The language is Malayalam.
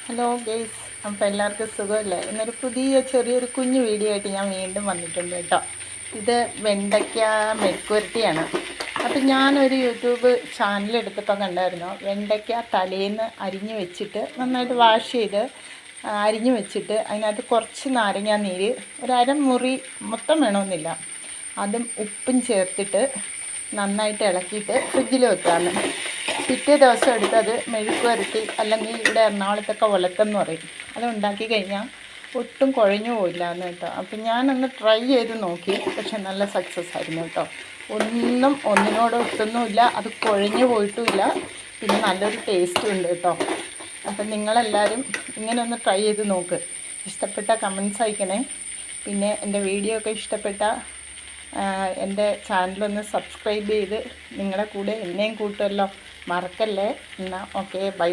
ഹലോ ഗെയ്സ്, അപ്പോൾ എല്ലാവർക്കും സുഖമല്ലേ? എന്നൊരു പുതിയ ചെറിയൊരു കുഞ്ഞു വീഡിയോ ആയിട്ട് ഞാൻ വീണ്ടും വന്നിട്ടുണ്ട് കേട്ടോ. ഇത് വെണ്ടയ്ക്ക മെഴുക്കുവരട്ടിയാണ്. അപ്പം ഞാനൊരു യൂട്യൂബ് ചാനൽ എടുത്തപ്പോൾ കണ്ടായിരുന്നു, വെണ്ടയ്ക്ക തലേന്ന് അരിഞ്ഞ് വെച്ചിട്ട് നന്നായിട്ട് വാഷ് ചെയ്ത് അരിഞ്ഞ് വെച്ചിട്ട് അതിനകത്ത് കുറച്ച് നാരങ്ങ നീര് ഒരു അരമുറി മൊത്തം വേണമെന്നില്ല, അതും ഉപ്പും ചേർത്തിട്ട് നന്നായിട്ട് ഇളക്കിയിട്ട് ഫ്രിഡ്ജിൽ വെക്കാമെന്ന്. പിറ്റേ ദിവസം എടുത്തത് മെഴുക്ക് വരട്ടി, അല്ലെങ്കിൽ ഇവിടെ എറണാകുളത്തൊക്കെ ഒലക്കെന്ന് പറയും, അത് ഉണ്ടാക്കി കഴിഞ്ഞാൽ ഒട്ടും കുഴഞ്ഞു പോയില്ല എന്ന് കേട്ടോ. അപ്പം ഞാനൊന്ന് ട്രൈ ചെയ്ത് നോക്കി, പക്ഷെ നല്ല സക്സസ് ആയിരുന്നു കേട്ടോ. ഒന്നിനോട് ഒട്ടുന്നുമില്ല, അത് കുഴഞ്ഞു പോയിട്ടുമില്ല, പിന്നെ നല്ലൊരു ടേസ്റ്റും ഉണ്ട് കേട്ടോ. അപ്പം നിങ്ങളെല്ലാവരും ഇങ്ങനെ ഒന്ന് ട്രൈ ചെയ്ത് നോക്ക്. ഇഷ്ടപ്പെട്ട കമൻസ് അയക്കണേ. പിന്നെ എൻ്റെ വീഡിയോ ഒക്കെ ഇഷ്ടപ്പെട്ട എൻ്റെ ചാനലൊന്ന് സബ്സ്ക്രൈബ് ചെയ്ത് നിങ്ങളുടെ കൂടെ എന്നെയും കൂട്ടുമല്ലോ, മറക്കല്ലേ. എന്നാൽ ഓക്കെ, ബൈ.